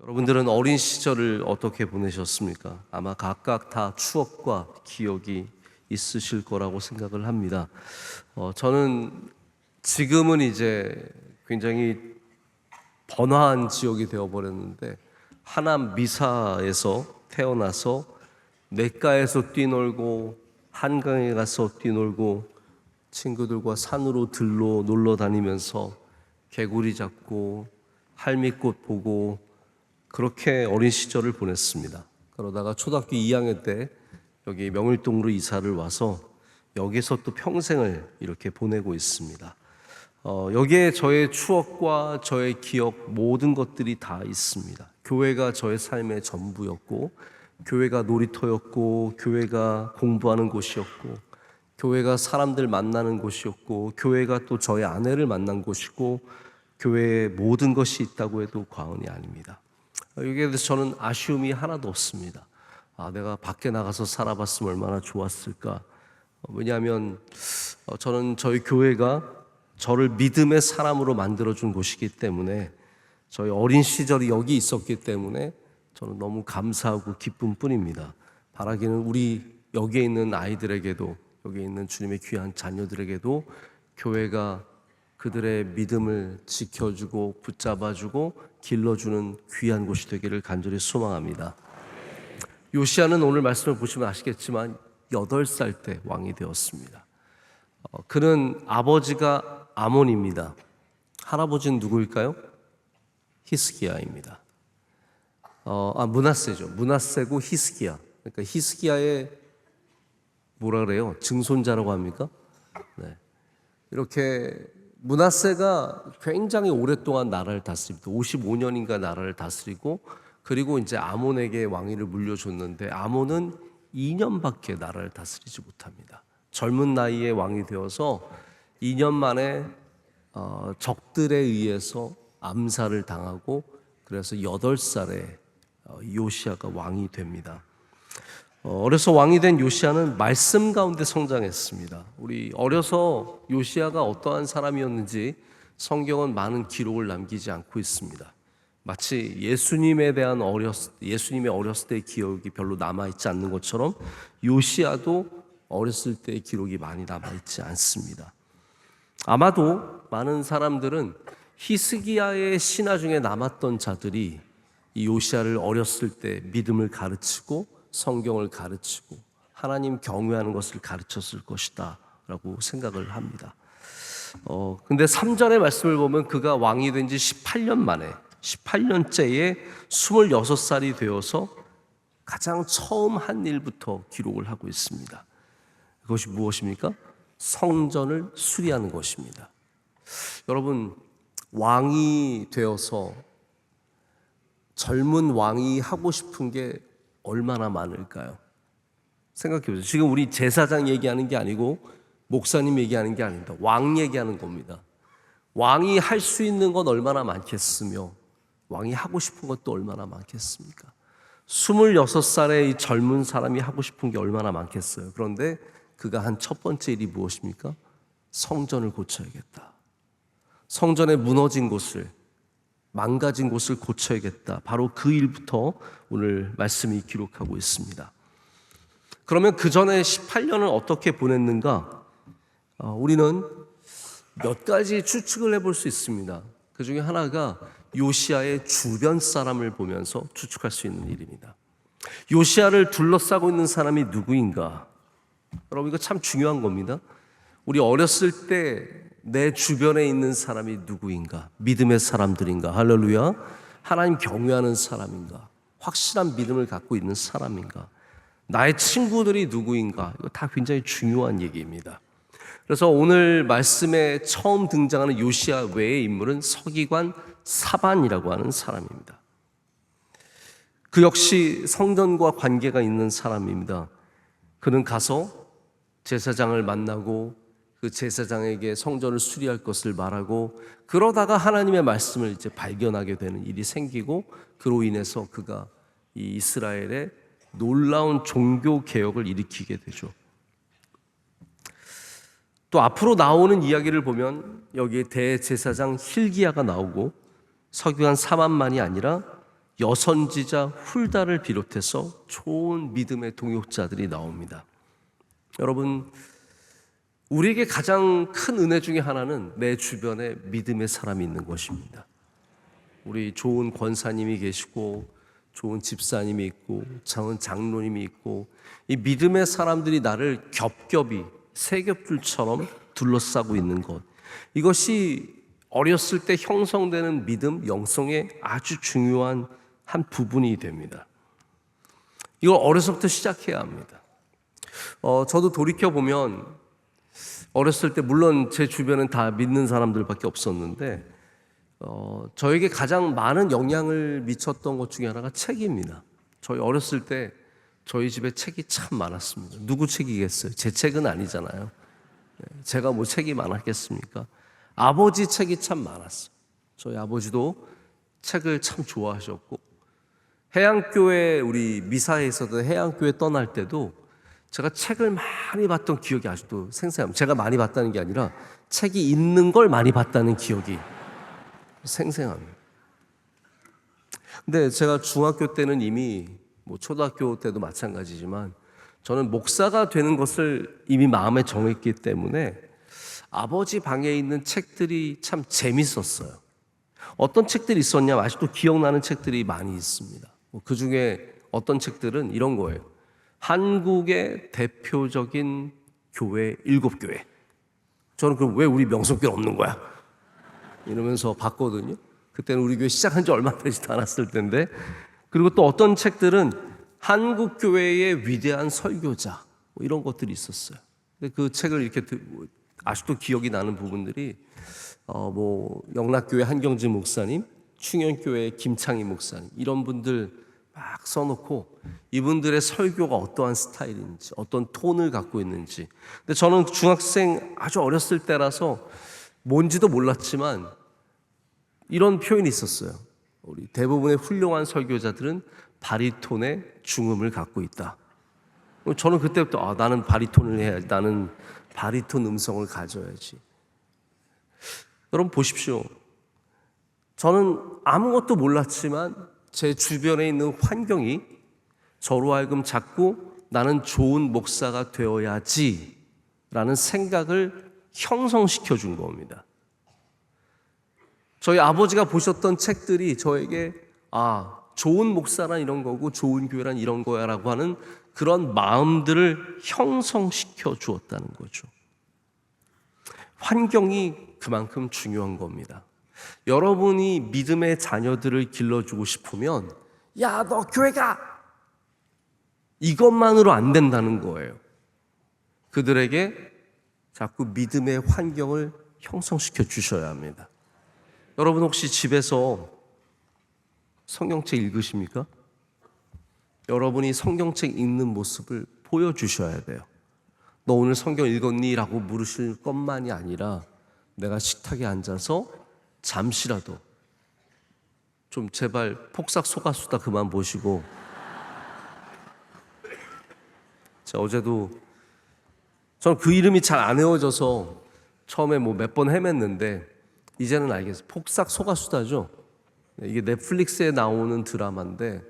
여러분들은 어린 시절을 어떻게 보내셨습니까? 아마 각각 다 추억과 기억이 있으실 거라고 생각을 합니다. 저는 지금은 이제 굉장히 번화한 지역이 되어버렸는데, 하남 미사에서 태어나서 냇가에서 뛰놀고 한강에 가서 뛰놀고 친구들과 산으로 들로 놀러 다니면서 개구리 잡고 할미꽃 보고 그렇게 어린 시절을 보냈습니다. 그러다가 초등학교 2학년 때 여기 명일동으로 이사를 와서 여기서 또 평생을 이렇게 보내고 있습니다. 여기에 저의 추억과 저의 기억 모든 것들이 다 있습니다. 교회가 저의 삶의 전부였고, 교회가 놀이터였고, 교회가 공부하는 곳이었고, 교회가 사람들 만나는 곳이었고, 교회가 또 저의 아내를 만난 곳이고, 교회에 모든 것이 있다고 해도 과언이 아닙니다. 여기에 대해서 저는 아쉬움이 하나도 없습니다. 내가 밖에 나가서 살아봤으면 얼마나 좋았을까. 왜냐하면 저는 저희 교회가 저를 믿음의 사람으로 만들어준 곳이기 때문에, 저희 어린 시절이 여기 있었기 때문에 저는 너무 감사하고 기쁜 뿐입니다. 바라기는 우리 여기에 있는 아이들에게도, 여기에 있는 주님의 귀한 자녀들에게도 교회가 그들의 믿음을 지켜주고 붙잡아주고 길러주는 귀한 곳이 되기를 간절히 소망합니다. 요시야는 오늘 말씀을 보시면 아시겠지만 8살 때 왕이 되었습니다. 그는 아버지가 아몬입니다. 할아버지는 누구일까요? 히스기야입니다. 므낫세죠. 므낫세고 히스기야. 그러니까 히스기야의 뭐라 그래요? 증손자라고 합니까? 네. 이렇게 므낫세가 굉장히 오랫동안 나라를 다스립니다. 55년인가 나라를 다스리고, 그리고 이제 아몬에게 왕위를 물려줬는데 아몬은 2년밖에 나라를 다스리지 못합니다. 젊은 나이에 왕이 되어서 2년 만에 적들에 의해서 암살을 당하고, 그래서 8살에 요시야가 왕이 됩니다. 어려서 왕이 된 요시야는 말씀 가운데 성장했습니다. 우리 어려서 요시야가 어떠한 사람이었는지 성경은 많은 기록을 남기지 않고 있습니다. 마치 예수님의 어렸을 때의 기억이 별로 남아있지 않는 것처럼 요시야도 어렸을 때의 기록이 많이 남아있지 않습니다. 아마도 많은 사람들은 히스기야의 신하 중에 남았던 자들이 이 요시야를 어렸을 때 믿음을 가르치고 성경을 가르치고 하나님 경외하는 것을 가르쳤을 것이다 라고 생각을 합니다. 근데 3절의 말씀을 보면 그가 왕이 된 지 18년 만에 18년째에 26살이 되어서 가장 처음 한 일부터 기록을 하고 있습니다. 그것이 무엇입니까? 성전을 수리하는 것입니다. 여러분, 왕이 되어서 젊은 왕이 하고 싶은 게 얼마나 많을까요? 생각해 보세요. 지금 우리 제사장 얘기하는 게 아니고 목사님 얘기하는 게 아닙니다. 왕 얘기하는 겁니다. 왕이 할 수 있는 건 얼마나 많겠으며 왕이 하고 싶은 것도 얼마나 많겠습니까? 26살의 이 젊은 사람이 하고 싶은 게 얼마나 많겠어요. 그런데 그가 한 첫 번째 일이 무엇입니까? 성전을 고쳐야겠다. 성전의 무너진 곳을, 망가진 곳을 고쳐야겠다. 바로 그 일부터 오늘 말씀이 기록하고 있습니다. 그러면 그 전에 18년을 어떻게 보냈는가? 우리는 몇 가지 추측을 해볼 수 있습니다. 그 중에 하나가 요시야의 주변 사람을 보면서 추측할 수 있는 일입니다. 요시야를 둘러싸고 있는 사람이 누구인가? 여러분, 이거 참 중요한 겁니다. 우리 어렸을 때 내 주변에 있는 사람이 누구인가? 믿음의 사람들인가? 할렐루야. 하나님 경외하는 사람인가? 확실한 믿음을 갖고 있는 사람인가? 나의 친구들이 누구인가? 이거 다 굉장히 중요한 얘기입니다. 그래서 오늘 말씀에 처음 등장하는 요시야 외의 인물은 서기관 사반이라고 하는 사람입니다. 그 역시 성전과 관계가 있는 사람입니다. 그는 가서 제사장을 만나고 그 제사장에게 성전을 수리할 것을 말하고, 그러다가 하나님의 말씀을 이제 발견하게 되는 일이 생기고, 그로 인해서 그가 이 이스라엘의 놀라운 종교 개혁을 일으키게 되죠. 또 앞으로 나오는 이야기를 보면 여기에 대제사장 힐기야가 나오고 서기관 사만만이 아니라 여선지자 훌다를 비롯해서 좋은 믿음의 동역자들이 나옵니다. 여러분, 우리에게 가장 큰 은혜 중에 하나는 내 주변에 믿음의 사람이 있는 것입니다. 우리 좋은 권사님이 계시고 좋은 집사님이 있고 좋은 장로님이 있고 이 믿음의 사람들이 나를 겹겹이 세겹줄처럼 둘러싸고 있는 것, 이것이 어렸을 때 형성되는 믿음, 영성의 아주 중요한 한 부분이 됩니다. 이걸 어려서부터 시작해야 합니다. 저도 돌이켜보면 어렸을 때 물론 제 주변은 다 믿는 사람들밖에 없었는데 저에게 가장 많은 영향을 미쳤던 것 중에 하나가 책입니다. 저희 어렸을 때 저희 집에 책이 참 많았습니다. 누구 책이겠어요? 제 책은 아니잖아요. 제가 뭐 책이 많았겠습니까? 아버지 책이 참 많았어요. 저희 아버지도 책을 참 좋아하셨고 해양교회 우리 미사에서도 해양교회 떠날 때도 제가 책을 많이 봤던 기억이 아직도 생생합니다. 제가 많이 봤다는 게 아니라 책이 있는 걸 많이 봤다는 기억이 생생합니다. 근데 제가 중학교 때는 이미 뭐 초등학교 때도 마찬가지지만 저는 목사가 되는 것을 이미 마음에 정했기 때문에 아버지 방에 있는 책들이 참 재밌었어요. 어떤 책들이 있었냐면 아직도 기억나는 책들이 많이 있습니다. 그 중에 어떤 책들은 이런 거예요. 한국의 대표적인 교회 7교회. 저는 그럼 왜 우리 명성교회 없는 거야? 이러면서 봤거든요. 그때는 우리 교회 시작한 지 얼마 되지도 않았을 텐데. 그리고 또 어떤 책들은 한국교회의 위대한 설교자 뭐 이런 것들이 있었어요. 근데 그 책을 이렇게 아직도 기억이 나는 부분들이 뭐 영락교회 한경진 목사님, 충현교회 김창희 목사님 이런 분들 막 써놓고 이분들의 설교가 어떠한 스타일인지 어떤 톤을 갖고 있는지. 근데 저는 중학생 아주 어렸을 때라서 뭔지도 몰랐지만 이런 표현이 있었어요. 우리 대부분의 훌륭한 설교자들은 바리톤의 중음을 갖고 있다. 저는 그때부터 나는 바리톤을 해야지. 나는 바리톤 음성을 가져야지. 여러분 보십시오. 저는 아무것도 몰랐지만 제 주변에 있는 환경이 저로 하여금 자꾸 나는 좋은 목사가 되어야지 라는 생각을 형성시켜 준 겁니다. 저희 아버지가 보셨던 책들이 저에게 좋은 목사란 이런 거고 좋은 교회란 이런 거야 라고 하는 그런 마음들을 형성시켜 주었다는 거죠. 환경이 그만큼 중요한 겁니다. 여러분이 믿음의 자녀들을 길러주고 싶으면 야, 너 교회 가! 이것만으로 안 된다는 거예요. 그들에게 자꾸 믿음의 환경을 형성시켜 주셔야 합니다. 여러분 혹시 집에서 성경책 읽으십니까? 여러분이 성경책 읽는 모습을 보여주셔야 돼요. 너 오늘 성경 읽었니? 라고 물으실 것만이 아니라 내가 식탁에 앉아서 잠시라도 좀 제발 폭삭 속았수다 그만 보시고. 어제도 저는 그 이름이 잘 안 외워져서 처음에 뭐 몇 번 헤맸는데 이제는 알겠어요. 폭삭 속았수다죠. 이게 넷플릭스에 나오는 드라마인데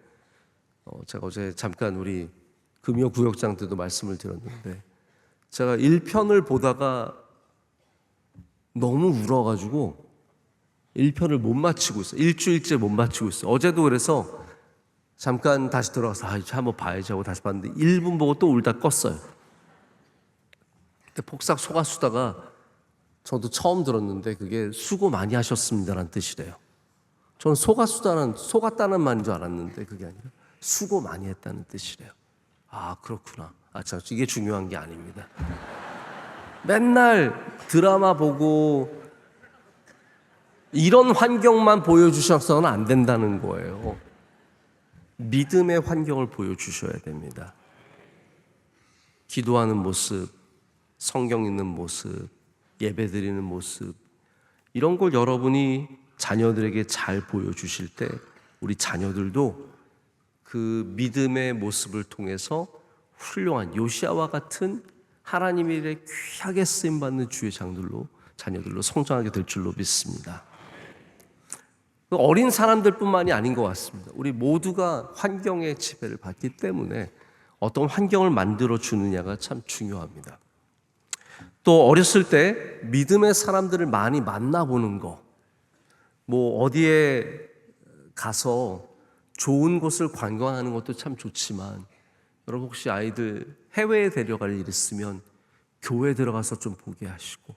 제가 어제 잠깐 우리 금요 구역장 때도 말씀을 드렸는데 제가 1편을 보다가 너무 울어가지고 1편을 못 마치고 있어요. 일주일째 못 마치고 있어요. 어제도 그래서 잠깐 다시 들어가서 한번 봐야지 하고 다시 봤는데 1분 보고 또 울다 껐어요. 그때 폭삭 속았수다가 저도 처음 들었는데 그게 수고 많이 하셨습니다라는 뜻이래요. 저는 속았다는 말인 줄 알았는데 그게 아니라 수고 많이 했다는 뜻이래요. 그렇구나. 이게 중요한 게 아닙니다. 맨날 드라마 보고 이런 환경만 보여주셔서는 안 된다는 거예요. 믿음의 환경을 보여주셔야 됩니다. 기도하는 모습, 성경 읽는 모습, 예배드리는 모습, 이런 걸 여러분이 자녀들에게 잘 보여주실 때 우리 자녀들도 그 믿음의 모습을 통해서 훌륭한 요시아와 같은 하나님의 일에 귀하게 쓰임받는 주의 자녀들로 성장하게 될 줄로 믿습니다. 어린 사람들뿐만이 아닌 것 같습니다. 우리 모두가 환경의 지배를 받기 때문에 어떤 환경을 만들어 주느냐가 참 중요합니다. 또 어렸을 때 믿음의 사람들을 많이 만나보는 거, 뭐 어디에 가서 좋은 곳을 관광하는 것도 참 좋지만, 여러분 혹시 아이들 해외에 데려갈 일 있으면 교회 들어가서 좀 보게 하시고,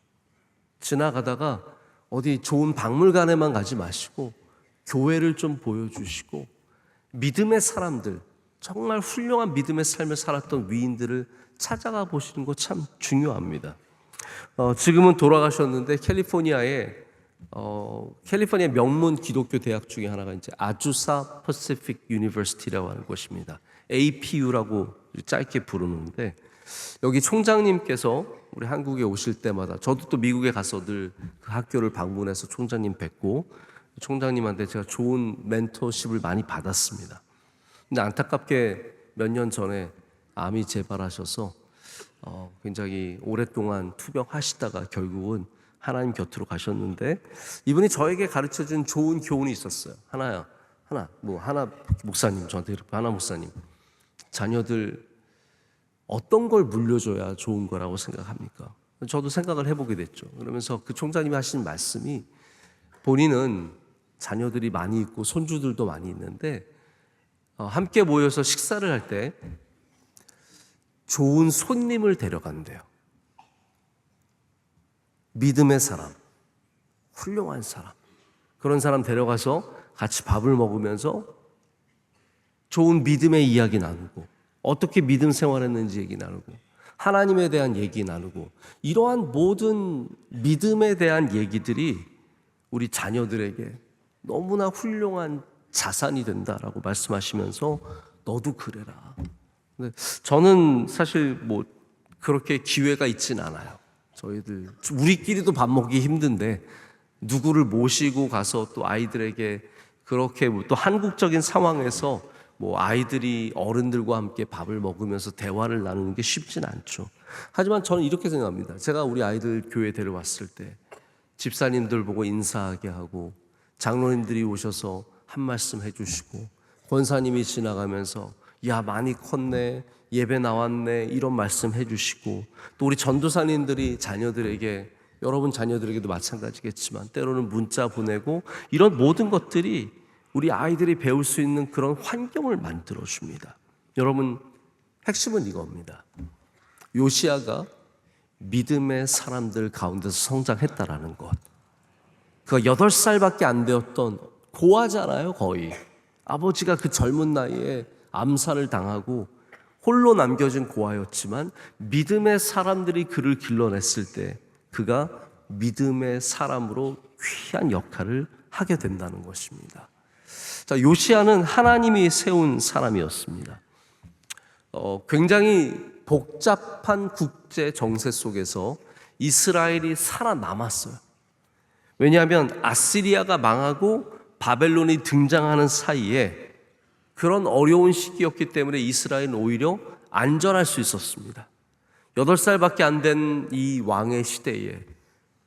지나가다가 어디 좋은 박물관에만 가지 마시고 교회를 좀 보여주시고, 믿음의 사람들, 정말 훌륭한 믿음의 삶을 살았던 위인들을 찾아가 보시는 거 참 중요합니다. 지금은 돌아가셨는데 캘리포니아 명문 기독교 대학 중에 하나가 이제 아주사 퍼시픽 유니버시티라고 하는 곳입니다. APU라고 짧게 부르는데, 여기 총장님께서 우리 한국에 오실 때마다, 저도 또 미국에 가서 늘 그 학교를 방문해서 총장님 뵙고 총장님한테 제가 좋은 멘토십을 많이 받았습니다. 근데 안타깝게 몇 년 전에 암이 재발하셔서 굉장히 오랫동안 투병하시다가 결국은 하나님 곁으로 가셨는데, 이분이 저에게 가르쳐준 좋은 교훈이 있었어요. 하나 목사님, 저한테 이렇게, 하나 목사님, 자녀들 어떤 걸 물려줘야 좋은 거라고 생각합니까? 저도 생각을 해보게 됐죠. 그러면서 그 총장님이 하신 말씀이, 본인은 자녀들이 많이 있고 손주들도 많이 있는데 함께 모여서 식사를 할 때 좋은 손님을 데려간대요. 믿음의 사람, 훌륭한 사람, 그런 사람 데려가서 같이 밥을 먹으면서 좋은 믿음의 이야기 나누고, 어떻게 믿음 생활했는지 얘기 나누고, 하나님에 대한 얘기 나누고, 이러한 모든 믿음에 대한 얘기들이 우리 자녀들에게 너무나 훌륭한 자산이 된다라고 말씀하시면서 너도 그래라. 근데 저는 사실 뭐 그렇게 기회가 있진 않아요. 저희들 우리끼리도 밥 먹기 힘든데 누구를 모시고 가서 또 아이들에게 그렇게 또 한국적인 상황에서 뭐 아이들이 어른들과 함께 밥을 먹으면서 대화를 나누는 게 쉽진 않죠. 하지만 저는 이렇게 생각합니다. 제가 우리 아이들 교회 데려왔을 때 집사님들 보고 인사하게 하고, 장로님들이 오셔서 한 말씀 해주시고, 권사님이 지나가면서 야 많이 컸네, 예배 나왔네, 이런 말씀 해주시고, 또 우리 전도사님들이 자녀들에게, 여러분 자녀들에게도 마찬가지겠지만 때로는 문자 보내고, 이런 모든 것들이 우리 아이들이 배울 수 있는 그런 환경을 만들어줍니다. 여러분, 핵심은 이겁니다. 요시야가 믿음의 사람들 가운데서 성장했다라는 것. 그가 8살밖에 안 되었던 고아잖아요, 거의. 아버지가 그 젊은 나이에 암살을 당하고 홀로 남겨진 고아였지만, 믿음의 사람들이 그를 길러냈을 때 그가 믿음의 사람으로 귀한 역할을 하게 된다는 것입니다. 자, 요시야는 하나님이 세운 사람이었습니다. 굉장히 복잡한 국제 정세 속에서 이스라엘이 살아남았어요. 왜냐하면 아시리아가 망하고 바벨론이 등장하는 사이에 그런 어려운 시기였기 때문에 이스라엘은 오히려 안전할 수 있었습니다. 8살밖에 안 된 이 왕의 시대에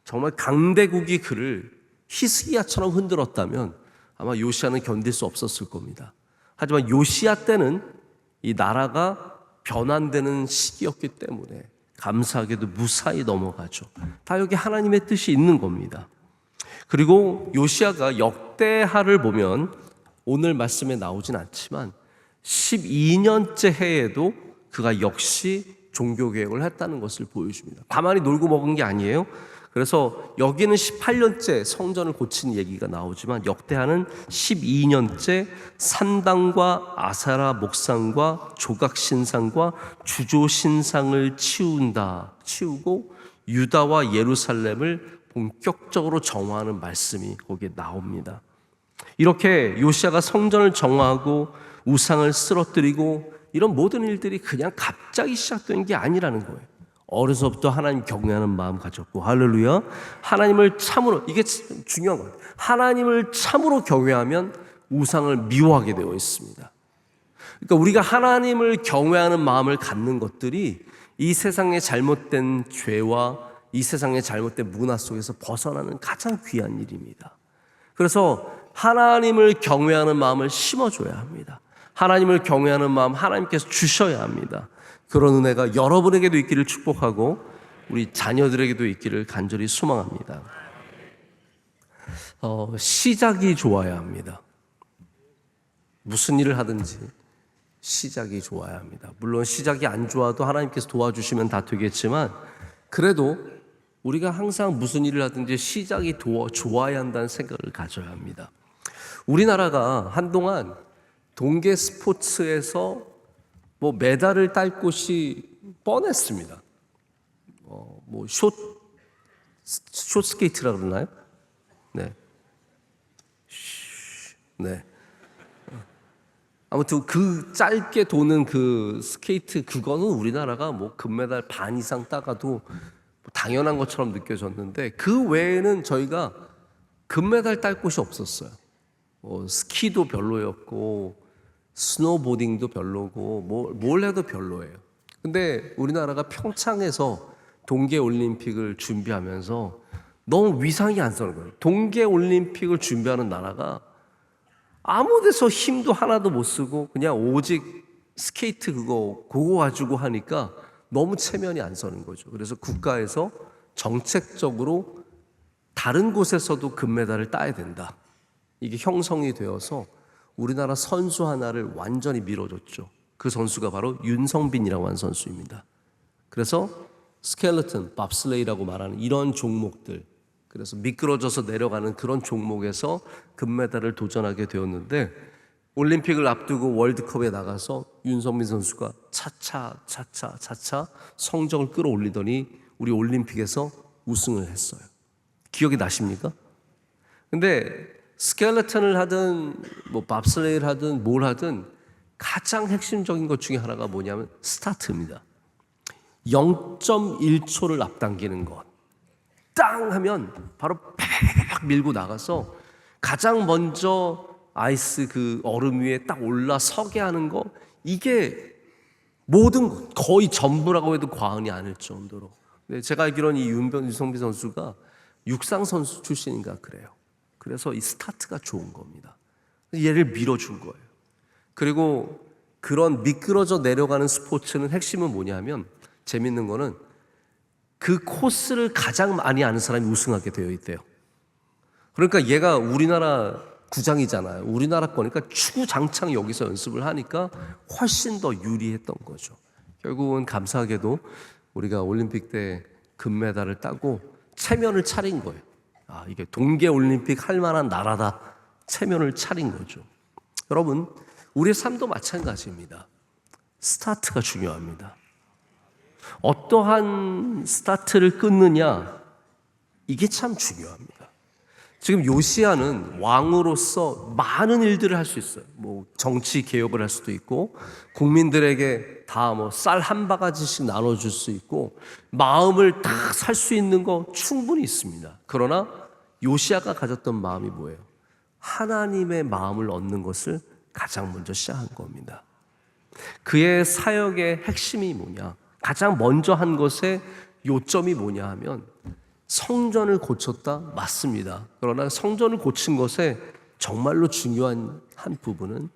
정말 강대국이 그를 히스기야처럼 흔들었다면 아마 요시야는 견딜 수 없었을 겁니다. 하지만 요시야 때는 이 나라가 변환되는 시기였기 때문에 감사하게도 무사히 넘어가죠. 다 여기 하나님의 뜻이 있는 겁니다. 그리고 요시야가 역대하를 보면 오늘 말씀에 나오진 않지만 12년째 해에도 그가 역시 종교개혁을 했다는 것을 보여줍니다. 가만히 놀고 먹은 게 아니에요. 그래서 여기는 18년째 성전을 고친 얘기가 나오지만 역대하는 12년째 산당과 아세라 목상과 조각신상과 주조신상을 치우고 유다와 예루살렘을 본격적으로 정화하는 말씀이 거기에 나옵니다. 이렇게 요시야가 성전을 정화하고 우상을 쓰러뜨리고 이런 모든 일들이 그냥 갑자기 시작된 게 아니라는 거예요. 어려서부터 하나님 경외하는 마음 가졌고, 할렐루야. 하나님을 참으로, 이게 중요한 거예요. 하나님을 참으로 경외하면 우상을 미워하게 되어 있습니다. 그러니까 우리가 하나님을 경외하는 마음을 갖는 것들이 이 세상의 잘못된 죄와 이 세상의 잘못된 문화 속에서 벗어나는 가장 귀한 일입니다. 그래서 하나님을 경외하는 마음을 심어줘야 합니다. 하나님을 경외하는 마음 하나님께서 주셔야 합니다. 그런 은혜가 여러분에게도 있기를 축복하고 우리 자녀들에게도 있기를 간절히 소망합니다. 시작이 좋아야 합니다. 무슨 일을 하든지 시작이 좋아야 합니다. 물론 시작이 안 좋아도 하나님께서 도와주시면 다 되겠지만 그래도 우리가 항상 무슨 일을 하든지 시작이 좋아야 한다는 생각을 가져야 합니다. 우리나라가 한동안 동계 스포츠에서 메달을 딸 곳이 뻔했습니다. 숏스케이트라 그러나요? 네. 네. 아무튼 그 짧게 도는 그 스케이트 그거는 우리나라가 금메달 반 이상 따가도 당연한 것처럼 느껴졌는데 그 외에는 저희가 금메달 딸 곳이 없었어요. 스키도 별로였고 스노보딩도 별로고 뭘 해도 별로예요. 근데 우리나라가 평창에서 동계올림픽을 준비하면서 너무 위상이 안 서는 거예요. 동계올림픽을 준비하는 나라가 아무 데서 힘도 하나도 못 쓰고 그냥 오직 스케이트 그거 가지고 하니까 너무 체면이 안 서는 거죠. 그래서 국가에서 정책적으로 다른 곳에서도 금메달을 따야 된다. 이게 형성이 되어서 우리나라 선수 하나를 완전히 밀어줬죠. 그 선수가 바로 윤성빈이라고 하는 선수입니다. 그래서 스켈레톤, 밥슬레이라고 말하는 이런 종목들, 그래서 미끄러져서 내려가는 그런 종목에서 금메달을 도전하게 되었는데 올림픽을 앞두고 월드컵에 나가서 윤성빈 선수가 차차 성적을 끌어올리더니 우리 올림픽에서 우승을 했어요. 기억이 나십니까? 근데 스켈레톤을 하든 밥슬레이를 하든 뭘 하든 가장 핵심적인 것 중에 하나가 뭐냐면 스타트입니다. 0.1초를 앞당기는 것. 땅 하면 바로 팍 밀고 나가서 가장 먼저 아이스 그 얼음 위에 딱 올라서게 하는 거, 이게 모든 거의 전부라고 해도 과언이 아닐 정도로. 제가 알기로는 이 윤성빈 선수가 육상 선수 출신인가 그래요. 그래서 이 스타트가 좋은 겁니다. 얘를 밀어준 거예요. 그리고 그런 미끄러져 내려가는 스포츠는 핵심은 뭐냐면, 재밌는 거는 그 코스를 가장 많이 아는 사람이 우승하게 되어 있대요. 그러니까 얘가 우리나라 구장이잖아요. 우리나라 거니까 추구장창 여기서 연습을 하니까 훨씬 더 유리했던 거죠. 결국은 감사하게도 우리가 올림픽 때 금메달을 따고 체면을 차린 거예요. 이게 동계올림픽 할 만한 나라다. 체면을 차린 거죠. 여러분, 우리의 삶도 마찬가지입니다. 스타트가 중요합니다. 어떠한 스타트를 끊느냐, 이게 참 중요합니다. 지금 요시야는 왕으로서 많은 일들을 할 수 있어요. 정치 개혁을 할 수도 있고, 국민들에게 다 쌀 한 바가지씩 나눠줄 수 있고, 마음을 다 살 수 있는 거 충분히 있습니다. 그러나 요시야가 가졌던 마음이 뭐예요? 하나님의 마음을 얻는 것을 가장 먼저 시작한 겁니다. 그의 사역의 핵심이 뭐냐? 가장 먼저 한 것의 요점이 뭐냐 하면 성전을 고쳤다? 맞습니다. 그러나 성전을 고친 것에 정말로 중요한 한 부분은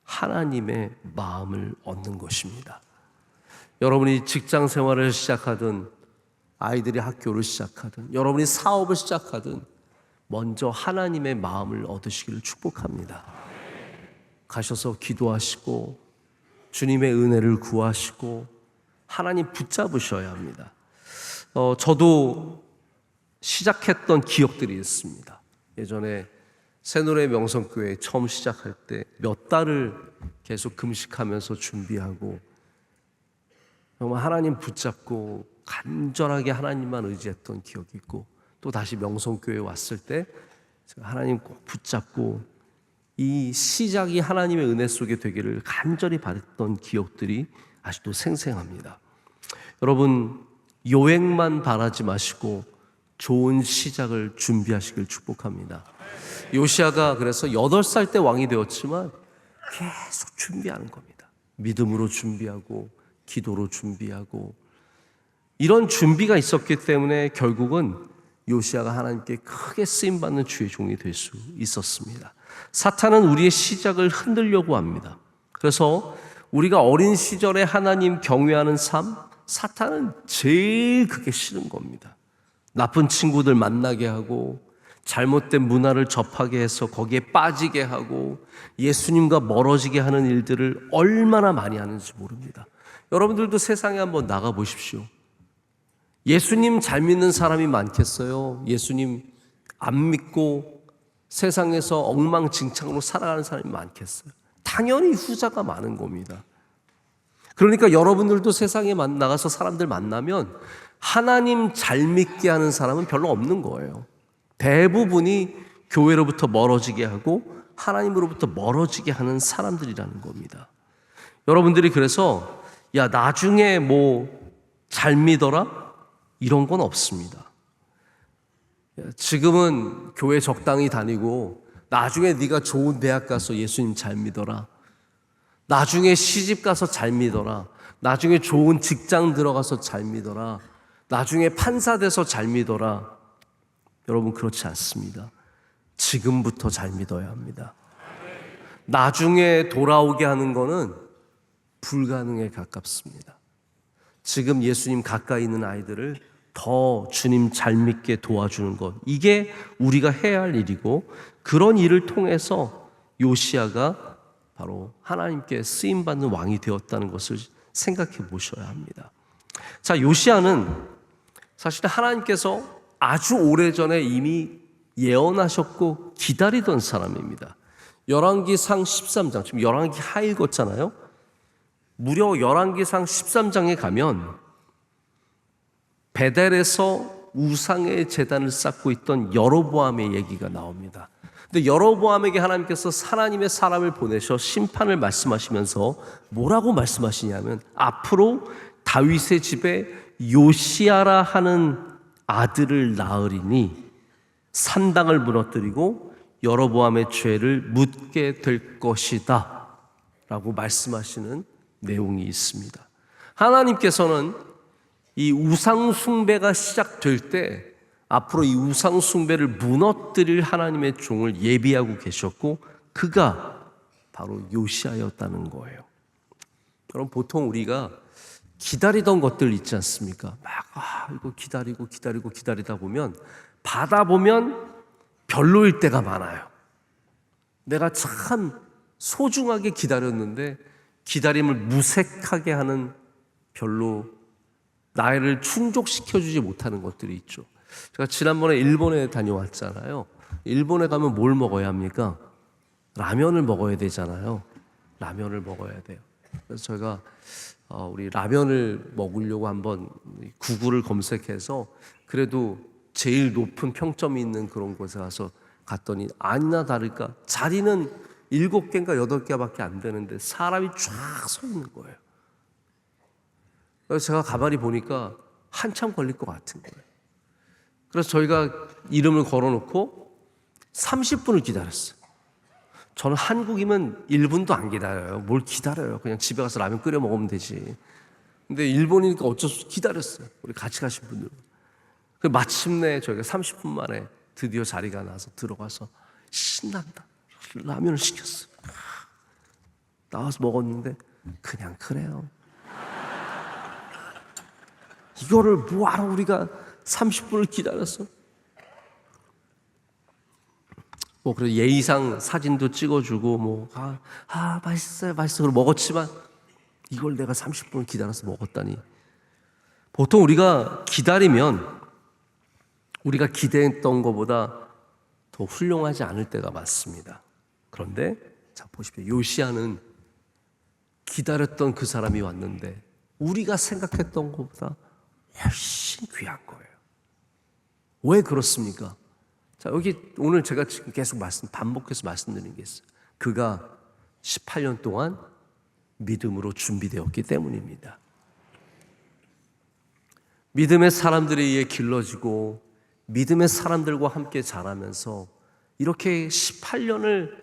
하나님의 마음을 얻는 것입니다. 여러분이 직장 생활을 시작하든 아이들이 학교를 시작하든 여러분이 사업을 시작하든 먼저 하나님의 마음을 얻으시기를 축복합니다. 가셔서 기도하시고 주님의 은혜를 구하시고 하나님 붙잡으셔야 합니다. 저도 시작했던 기억들이 있습니다. 예전에 새노래 명성교회 처음 시작할 때 몇 달을 계속 금식하면서 준비하고 정말 하나님 붙잡고 간절하게 하나님만 의지했던 기억이 있고, 또 다시 명성교회에 왔을 때 하나님 꼭 붙잡고 이 시작이 하나님의 은혜 속에 되기를 간절히 바랬던 기억들이 아직도 생생합니다. 여러분, 요행만 바라지 마시고 좋은 시작을 준비하시길 축복합니다. 요시야가 그래서 8살 때 왕이 되었지만 계속 준비하는 겁니다. 믿음으로 준비하고 기도로 준비하고 이런 준비가 있었기 때문에 결국은 요시야가 하나님께 크게 쓰임받는 주의 종이 될 수 있었습니다. 사탄은 우리의 시작을 흔들려고 합니다. 그래서 우리가 어린 시절에 하나님 경외하는 삶, 사탄은 제일 그게 싫은 겁니다. 나쁜 친구들 만나게 하고 잘못된 문화를 접하게 해서 거기에 빠지게 하고 예수님과 멀어지게 하는 일들을 얼마나 많이 하는지 모릅니다. 여러분들도 세상에 한번 나가 보십시오. 예수님 잘 믿는 사람이 많겠어요? 예수님 안 믿고 세상에서 엉망진창으로 살아가는 사람이 많겠어요? 당연히 후자가 많은 겁니다. 그러니까 여러분들도 세상에 나가서 사람들 만나면 하나님 잘 믿게 하는 사람은 별로 없는 거예요. 대부분이 교회로부터 멀어지게 하고 하나님으로부터 멀어지게 하는 사람들이라는 겁니다. 여러분들이 그래서 야 나중에 뭐 잘 믿어라? 이런 건 없습니다. 지금은 교회 적당히 다니고 나중에 네가 좋은 대학 가서 예수님 잘 믿어라. 나중에 시집 가서 잘 믿어라. 나중에 좋은 직장 들어가서 잘 믿어라. 나중에 판사 돼서 잘 믿어라. 여러분 그렇지 않습니다. 지금부터 잘 믿어야 합니다. 나중에 돌아오게 하는 거는 불가능에 가깝습니다. 지금 예수님 가까이 있는 아이들을 더 주님 잘 믿게 도와주는 것, 이게 우리가 해야 할 일이고 그런 일을 통해서 요시야가 바로 하나님께 쓰임받는 왕이 되었다는 것을 생각해 보셔야 합니다. 자, 요시야는 사실 하나님께서 아주 오래전에 이미 예언하셨고 기다리던 사람입니다. 열왕기상 13장, 지금 열왕기 하 읽었잖아요. 무려 열왕기상 13장에 가면 베델에서 우상의 제단을 쌓고 있던 여로보암의 얘기가 나옵니다. 근데 여로보암에게 하나님께서 하나님의 사람을 보내셔 심판을 말씀하시면서 뭐라고 말씀하시냐면 앞으로 다윗의 집에 요시야라 하는 아들을 낳으리니 산당을 무너뜨리고 여로보암의 죄를 묻게 될 것이다 라고 말씀하시는 내용이 있습니다. 하나님께서는 이 우상 숭배가 시작될 때 앞으로 이 우상 숭배를 무너뜨릴 하나님의 종을 예비하고 계셨고 그가 바로 요시야였다는 거예요. 그럼 보통 우리가 기다리던 것들 있지 않습니까? 막 이거 기다리다 보면 받아보면 별로일 때가 많아요. 내가 참 소중하게 기다렸는데 기다림을 무색하게 하는 별로 나를 충족시켜주지 못하는 것들이 있죠. 제가 지난번에 일본에 다녀왔잖아요. 일본에 가면 뭘 먹어야 합니까? 라면을 먹어야 되잖아요. 라면을 먹어야 돼요. 그래서 저희가 우리 라면을 먹으려고 한번 구글을 검색해서 그래도 제일 높은 평점이 있는 그런 곳에 가서 갔더니 아니나 다를까 자리는 7개인가 8개밖에 안 되는데 사람이 쫙 서 있는 거예요. 그래서 제가 가만히 보니까 한참 걸릴 것 같은 거예요. 그래서 저희가 이름을 걸어놓고 30분을 기다렸어요. 저는 한국이면 1분도 안 기다려요. 뭘 기다려요. 그냥 집에 가서 라면 끓여 먹으면 되지. 근데 일본이니까 어쩔 수 없이 기다렸어요. 우리 같이 가신 분들. 마침내 저희가 30분 만에 드디어 자리가 나서 들어가서 신난다. 라면을 시켰어요. 나와서 먹었는데 그냥 그래요. 이거를 뭐하러 우리가 30분을 기다렸어? 뭐 그래서 예의상 사진도 찍어주고 맛있어요. 그러고 먹었지만 이걸 내가 30분을 기다려서 먹었다니. 보통 우리가 기다리면 우리가 기대했던 것보다 더 훌륭하지 않을 때가 많습니다. 그런데 자 보십시오. 요시야는 기다렸던 그 사람이 왔는데 우리가 생각했던 것보다 훨씬 귀한 거예요. 왜 그렇습니까? 자, 여기 오늘 제가 지금 계속 반복해서 말씀드리는 게 있어요. 그가 18년 동안 믿음으로 준비되었기 때문입니다. 믿음의 사람들에 의해 길러지고 믿음의 사람들과 함께 자라면서 이렇게 18년을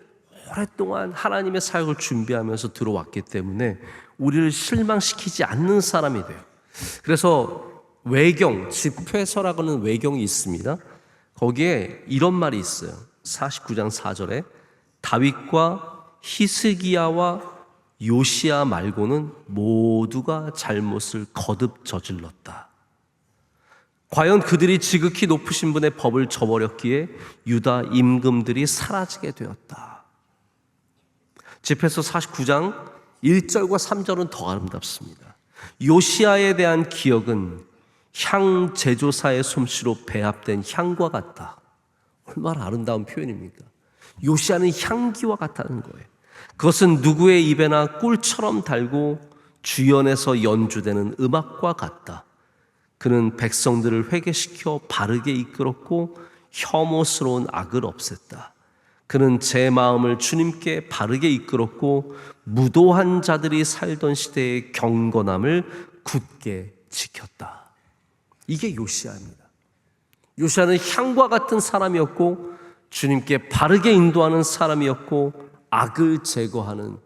오랫동안 하나님의 사역을 준비하면서 들어왔기 때문에 우리를 실망시키지 않는 사람이 돼요. 그래서 외경, 집회서라고 하는 외경이 있습니다. 거기에 이런 말이 있어요. 49장 4절에 다윗과 히스기야와 요시야 말고는 모두가 잘못을 거듭 저질렀다. 과연 그들이 지극히 높으신 분의 법을 저버렸기에 유다 임금들이 사라지게 되었다. 집회서 49장 1절과 3절은 더 아름답습니다. 요시야에 대한 기억은 향 제조사의 솜씨로 배합된 향과 같다. 얼마나 아름다운 표현입니까? 요시야는 향기와 같다는 거예요. 그것은 누구의 입에나 꿀처럼 달고 주연에서 연주되는 음악과 같다. 그는 백성들을 회개시켜 바르게 이끌었고 혐오스러운 악을 없앴다. 그는 제 마음을 주님께 바르게 이끌었고 무도한 자들이 살던 시대의 경건함을 굳게 지켰다. 이게 요시야입니다. 요시야는 향과 같은 사람이었고 주님께 바르게 인도하는 사람이었고 악을 제거하는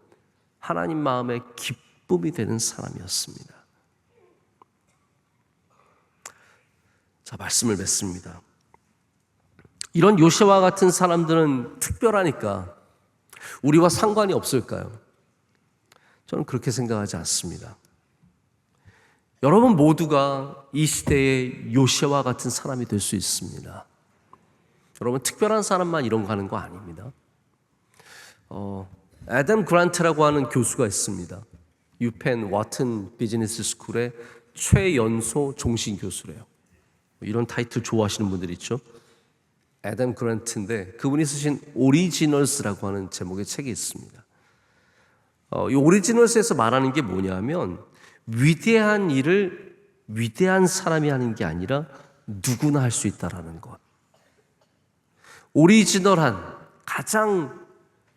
하나님 마음의 기쁨이 되는 사람이었습니다. 자, 말씀을 맺습니다. 이런 요시야와 같은 사람들은 특별하니까 우리와 상관이 없을까요? 저는 그렇게 생각하지 않습니다. 여러분 모두가 이 시대의 요시야와 같은 사람이 될 수 있습니다. 여러분 특별한 사람만 이런 거 하는 거 아닙니다. 애덤 그란트라고 하는 교수가 있습니다. 유펜 와튼 비즈니스 스쿨의 최연소 종신 교수래요. 이런 타이틀 좋아하시는 분들 있죠? 애덤 그란트인데 그분이 쓰신 오리지널스라고 하는 제목의 책이 있습니다. 이 오리지널스에서 말하는 게 뭐냐면 위대한 일을 위대한 사람이 하는 게 아니라 누구나 할 수 있다라는 것. 오리지널한 가장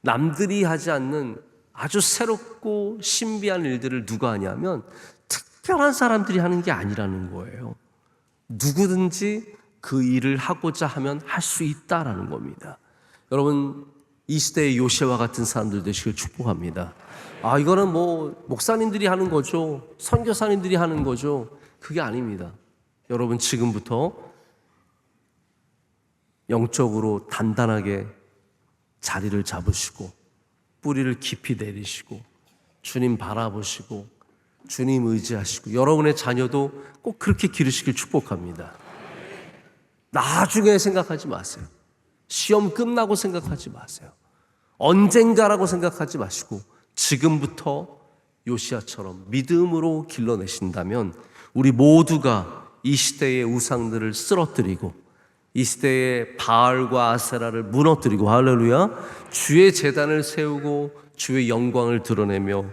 남들이 하지 않는 아주 새롭고 신비한 일들을 누가 하냐면 특별한 사람들이 하는 게 아니라는 거예요. 누구든지 그 일을 하고자 하면 할 수 있다라는 겁니다. 여러분 이 시대의 요시야와 같은 사람들 되시길 축복합니다. 이거는 뭐 목사님들이 하는 거죠. 선교사님들이 하는 거죠. 그게 아닙니다. 여러분 지금부터 영적으로 단단하게 자리를 잡으시고 뿌리를 깊이 내리시고 주님 바라보시고 주님 의지하시고 여러분의 자녀도 꼭 그렇게 기르시길 축복합니다. 나중에 생각하지 마세요. 시험 끝나고 생각하지 마세요. 언젠가라고 생각하지 마시고 지금부터 요시야처럼 믿음으로 길러내신다면 우리 모두가 이 시대의 우상들을 쓰러뜨리고 이 시대의 바알과 아세라를 무너뜨리고 할렐루야 주의 제단을 세우고 주의 영광을 드러내며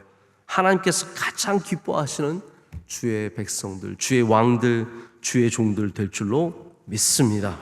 하나님께서 가장 기뻐하시는 주의 백성들, 주의 왕들, 주의 종들 될 줄로 믿습니다.